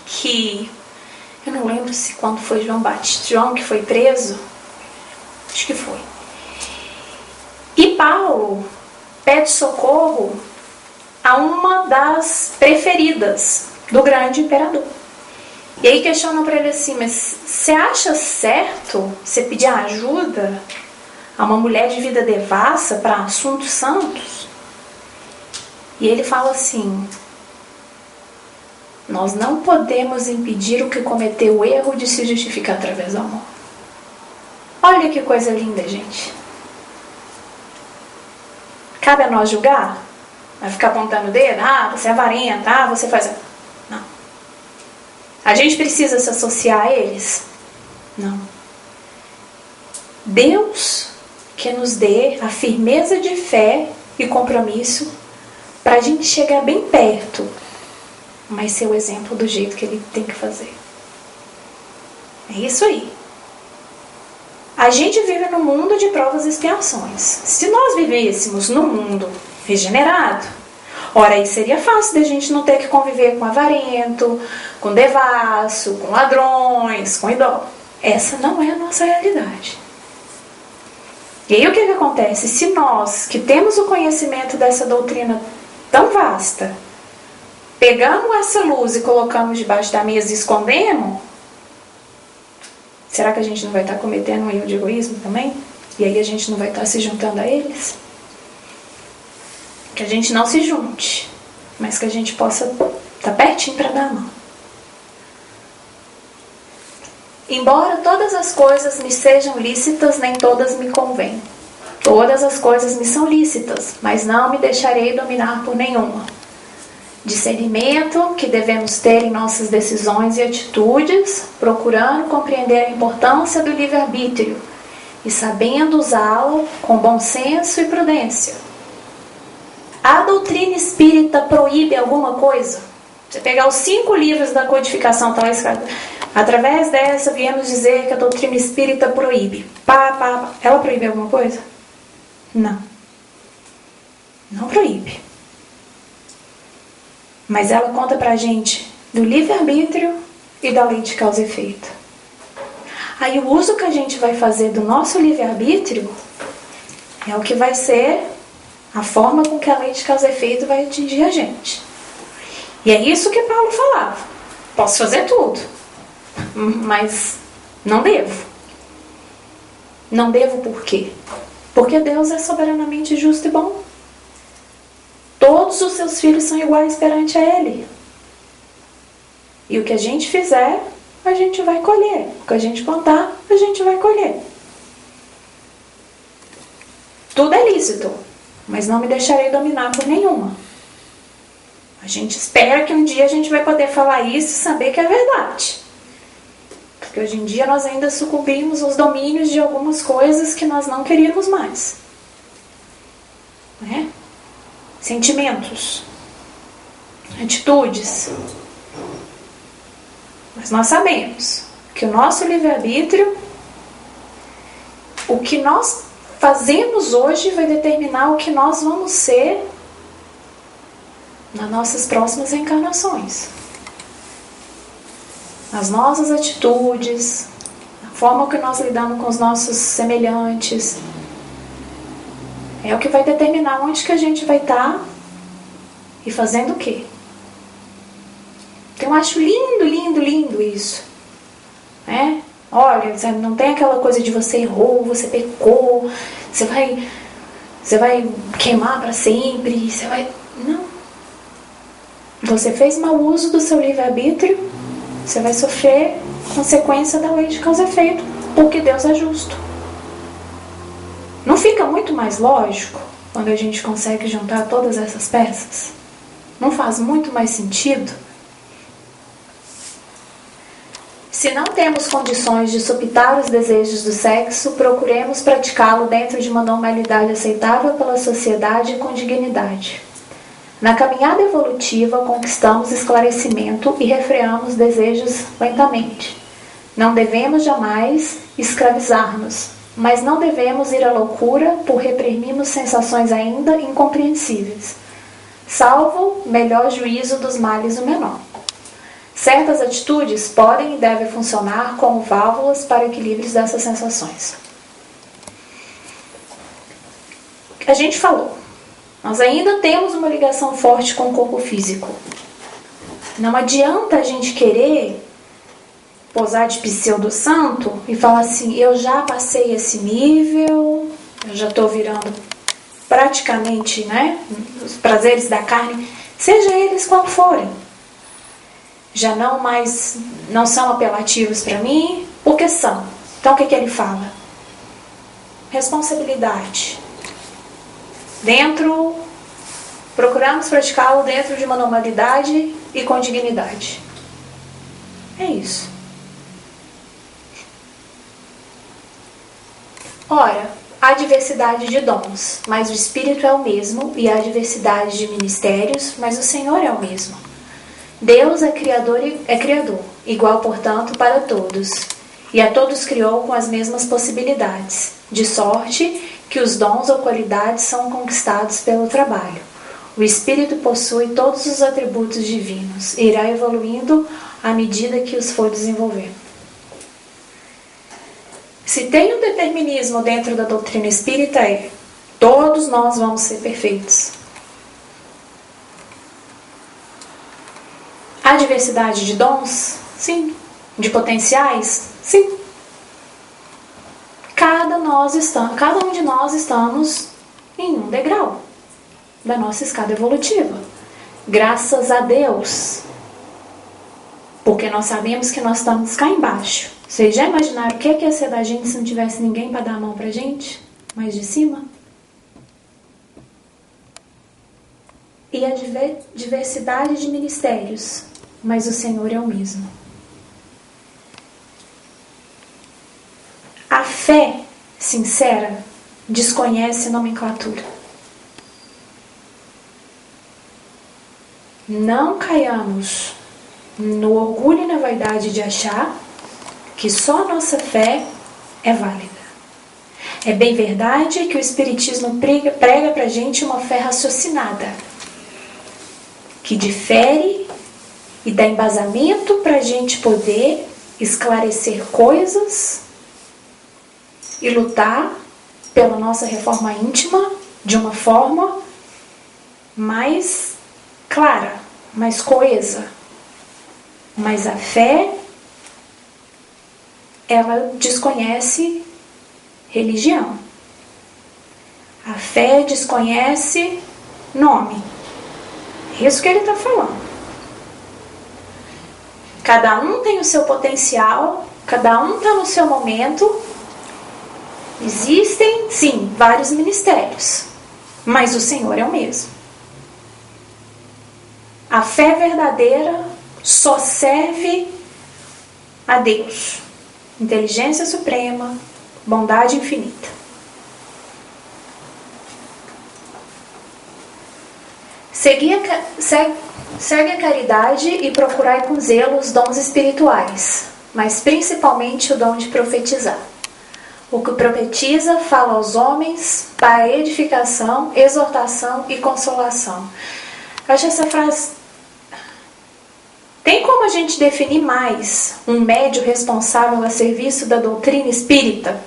que eu não lembro se quando foi João que foi preso, acho que foi. E Paulo pede socorro a uma das preferidas do grande imperador. E aí questionam para ele assim, mas você acha certo você pedir ajuda a uma mulher de vida devassa para assuntos santos? E ele fala assim, nós não podemos impedir o que cometeu o erro de se justificar através do amor. Olha que coisa linda, gente. Cabe a nós julgar? Vai ficar apontando o dedo? Ah, você é avarenta, ah, você faz... Não. A gente precisa se associar a eles? Não. Deus que nos dê a firmeza de fé e compromisso para a gente chegar bem perto, mas ser o exemplo do jeito que ele tem que fazer. É isso aí. A gente vive num mundo de provas e expiações. Se nós vivêssemos num mundo regenerado, ora aí seria fácil da gente não ter que conviver com avarento, com devasso, com ladrões, com idólatras. Essa não é a nossa realidade. E aí o que acontece? Se nós, que temos o conhecimento dessa doutrina tão vasta, pegamos essa luz e colocamos debaixo da mesa e escondemos, será que a gente não vai estar cometendo um erro de egoísmo também? E aí a gente não vai estar se juntando a eles? Que a gente não se junte, mas que a gente possa estar pertinho para dar a mão. Embora todas as coisas me sejam lícitas, nem todas me convêm. Todas as coisas me são lícitas, mas não me deixarei dominar por nenhuma. Discernimento que devemos ter em nossas decisões e atitudes, procurando compreender a importância do livre-arbítrio e sabendo usá-la com bom senso e prudência. A doutrina espírita proíbe alguma coisa? Você pegar os 5 livros da codificação, tá escrito, através dessa viemos dizer que a doutrina espírita proíbe. Ela proíbe alguma coisa? Não. Não proíbe. Mas ela conta pra gente do livre-arbítrio e da lei de causa e efeito. Aí o uso que a gente vai fazer do nosso livre-arbítrio é o que vai ser a forma com que a lei de causa e efeito vai atingir a gente. E é isso que Paulo falava. Posso fazer tudo, mas não devo. Não devo por quê? Porque Deus é soberanamente justo e bom. Todos os seus filhos são iguais perante a Ele. E o que a gente fizer, a gente vai colher. O que a gente plantar, a gente vai colher. Tudo é lícito, mas não me deixarei dominar por nenhuma. A gente espera que um dia a gente vai poder falar isso e saber que é verdade. Porque hoje em dia nós ainda sucumbimos aos domínios de algumas coisas que nós não queríamos mais. Né? Sentimentos, atitudes. Mas nós sabemos que o nosso livre-arbítrio, o que nós fazemos hoje vai determinar o que nós vamos ser nas nossas próximas reencarnações. As nossas atitudes, a forma que nós lidamos com os nossos semelhantes, é o que vai determinar onde que a gente vai estar e fazendo o quê. Então eu acho lindo, lindo, lindo isso. Né? Olha, não tem aquela coisa de você errou, você pecou, você vai queimar para sempre, você vai... Não. Você fez mau uso do seu livre-arbítrio, você vai sofrer consequência da lei de causa e efeito, porque Deus é justo. Não fica muito mais lógico quando a gente consegue juntar todas essas peças? Não faz muito mais sentido? Se não temos condições de suprir os desejos do sexo, procuremos praticá-lo dentro de uma normalidade aceitável pela sociedade e com dignidade. Na caminhada evolutiva, conquistamos esclarecimento e refreamos desejos lentamente. Não devemos jamais escravizar-nos, mas não devemos ir à loucura por reprimirmos sensações ainda incompreensíveis, salvo melhor juízo dos males o menor. Certas atitudes podem e devem funcionar como válvulas para equilíbrios dessas sensações. A gente falou, nós ainda temos uma ligação forte com o corpo físico. Não adianta a gente querer posar de pseudo-santo e falar assim, eu já passei esse nível, eu já estou virando praticamente, né, os prazeres da carne, seja eles qual forem. Já não são apelativos para mim, porque são. Então o que ele fala? Responsabilidade. Procuramos praticá-lo dentro de uma normalidade e com dignidade. É isso. Ora, há diversidade de dons, mas o Espírito é o mesmo, e há diversidade de ministérios, mas o Senhor é o mesmo. Deus é criador, igual, portanto, para todos, e a todos criou com as mesmas possibilidades, de sorte que os dons ou qualidades são conquistados pelo trabalho. O Espírito possui todos os atributos divinos e irá evoluindo à medida que os for desenvolvendo. Se tem um determinismo dentro da doutrina espírita, todos nós vamos ser perfeitos. Há diversidade de dons? Sim. De potenciais? Sim. Cada um de nós estamos em um degrau da nossa escada evolutiva. Graças a Deus. Porque nós sabemos que nós estamos cá embaixo. Vocês já imaginaram o que ia ser da gente se não tivesse ninguém para dar a mão pra gente? Mais de cima? E a diversidade de ministérios, mas o Senhor é o mesmo. A fé sincera, desconhece nomenclatura. Não caiamos no orgulho e na vaidade de achar que só a nossa fé é válida. É bem verdade que o Espiritismo prega para a gente uma fé raciocinada, que difere e dá embasamento para a gente poder esclarecer coisas e lutar pela nossa reforma íntima de uma forma mais clara, mais coesa. Mas a fé, ela desconhece religião. A fé desconhece nome. É isso que ele está falando. Cada um tem o seu potencial, cada um está no seu momento. Existem, sim, vários ministérios, mas o Senhor é o mesmo. A fé verdadeira só serve a Deus. Inteligência suprema, bondade infinita. Segue a caridade e procurai com zelo os dons espirituais, mas principalmente o dom de profetizar. O que profetiza fala aos homens para edificação, exortação e consolação. Eu acho essa frase... Tem como a gente definir mais um médio responsável a serviço da doutrina espírita?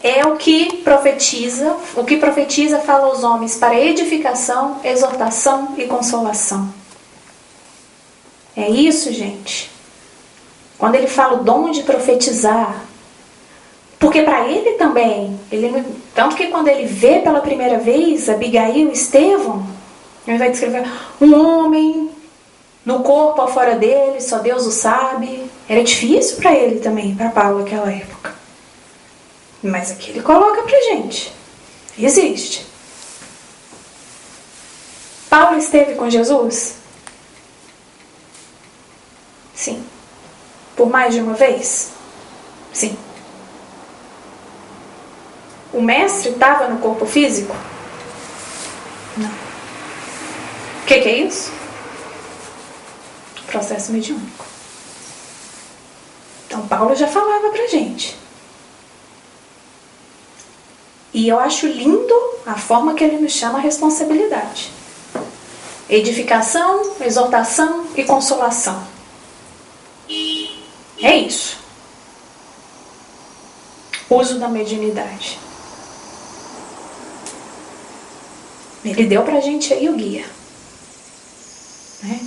É o que profetiza fala aos homens para edificação, exortação e consolação. É isso, gente. Quando ele fala o dom de profetizar, porque para ele também, tanto que quando ele vê pela primeira vez Abigail e Estevão, ele vai descrever um homem no corpo afora dele, só Deus o sabe. Era difícil para ele também, para Paulo naquela época. Mas aqui ele coloca pra gente. Existe. Paulo esteve com Jesus? Sim. Por mais de uma vez? Sim. O mestre estava no corpo físico? Não. O que é isso? Processo mediúnico. Então Paulo já falava pra gente. E eu acho lindo a forma que ele nos chama a responsabilidade. Edificação, exortação e consolação. É isso. Uso da mediunidade. Ele deu pra gente aí o guia. Né?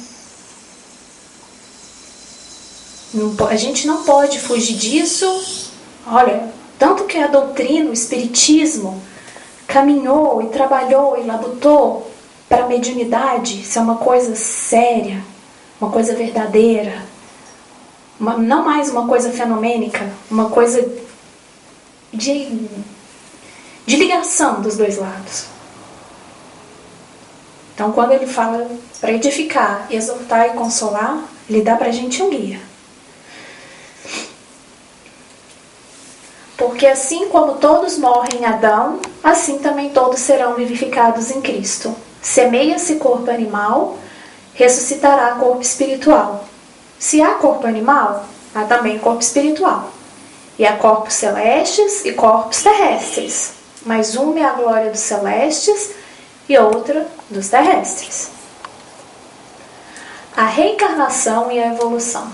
A gente não pode fugir disso. Olha, tanto que a doutrina, o espiritismo, caminhou e trabalhou e labutou para a mediunidade ser uma coisa séria, uma coisa verdadeira, não mais uma coisa fenomênica, uma coisa de ligação dos dois lados. Então, quando ele fala para edificar, exortar e consolar, ele dá para a gente um guia. Porque assim como todos morrem em Adão, assim também todos serão vivificados em Cristo. Semeia-se corpo animal, ressuscitará corpo espiritual. Se há corpo animal, há também corpo espiritual. E há corpos celestes e corpos terrestres. Mas uma é a glória dos celestes e outra dos terrestres. A reencarnação e a evolução.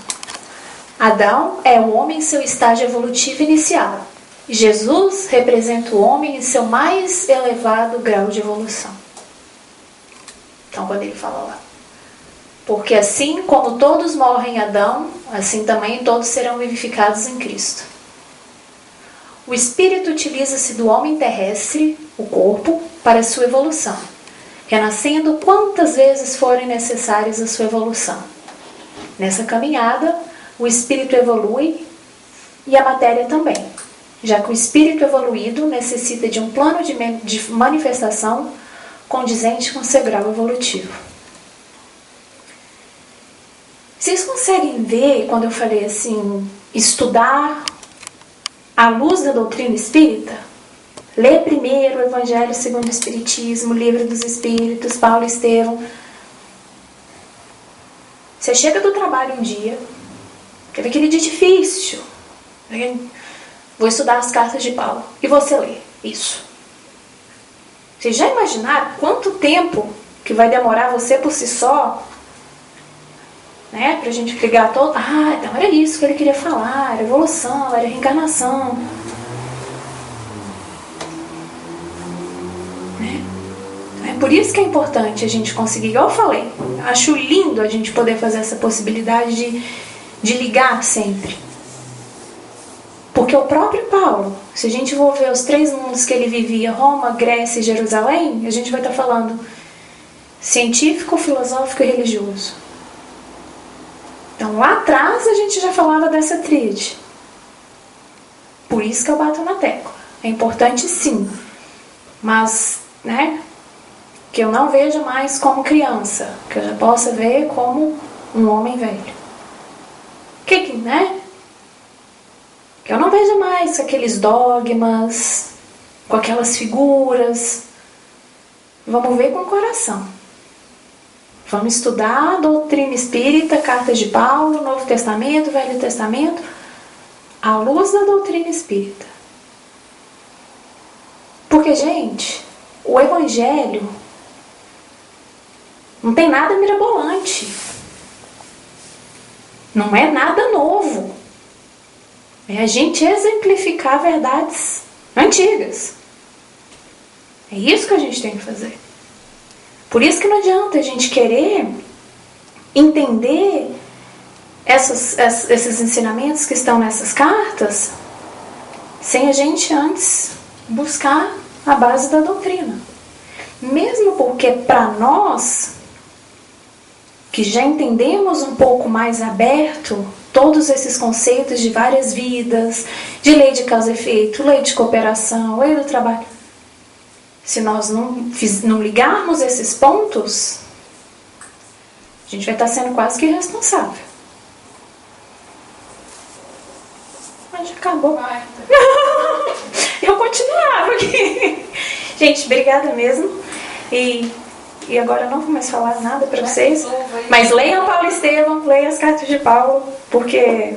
Adão é o homem em seu estágio evolutivo inicial. Jesus representa o homem em seu mais elevado grau de evolução. Então, quando ele fala lá, porque assim como todos morrem em Adão, assim também todos serão vivificados em Cristo. O espírito utiliza-se do homem terrestre, o corpo, para sua evolução, renascendo quantas vezes forem necessárias a sua evolução. Nessa caminhada, o espírito evolui e a matéria também, já que o espírito evoluído necessita de um plano de manifestação condizente com seu grau evolutivo. Vocês conseguem ver, quando eu falei assim, estudar à luz da doutrina espírita? Lê primeiro o Evangelho segundo o Espiritismo, o Livro dos Espíritos, Paulo e Estevão. Você chega do trabalho um dia, teve aquele dia difícil, vou estudar as cartas de Paulo, e você lê isso. Vocês já imaginaram quanto tempo que vai demorar você por si só, né, pra gente ligar todo... Ah, então era isso que ele queria falar, era evolução, era reencarnação. É por isso que é importante a gente conseguir, igual eu falei, acho lindo a gente poder fazer essa possibilidade de ligar sempre. Porque o próprio Paulo, se a gente for ver os 3 mundos que ele vivia, Roma, Grécia e Jerusalém, a gente vai estar falando científico, filosófico e religioso. Então lá atrás a gente já falava dessa tríade. Por isso que eu bato na tecla. É importante sim, mas, né, que eu não veja mais como criança, que eu já possa ver como um homem velho. Né? Que eu não veja mais aqueles dogmas, com aquelas figuras. Vamos ver com o coração. Vamos estudar a doutrina espírita, cartas de Paulo, Novo Testamento, Velho Testamento, à luz da doutrina espírita. Porque, gente, o Evangelho não tem nada mirabolante. Não é nada novo. É a gente exemplificar verdades antigas. É isso que a gente tem que fazer. Por isso que não adianta a gente querer entender esses ensinamentos que estão nessas cartas sem a gente antes buscar a base da doutrina. Mesmo porque para nós, que já entendemos um pouco mais aberto todos esses conceitos de várias vidas, de lei de causa e efeito, lei de cooperação, lei do trabalho, se nós não ligarmos esses pontos, a gente vai estar sendo quase que irresponsável. Mas já acabou. Eu continuava aqui. Gente, obrigada mesmo. E agora eu não vou mais falar nada para vocês. Mas leiam Paulo e Estevão, leiam as cartas de Paulo, porque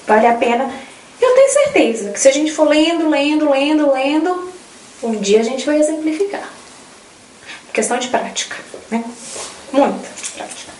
vale a pena. Eu tenho certeza que se a gente for lendo, um dia a gente vai exemplificar. Questão de prática, né? Muita prática.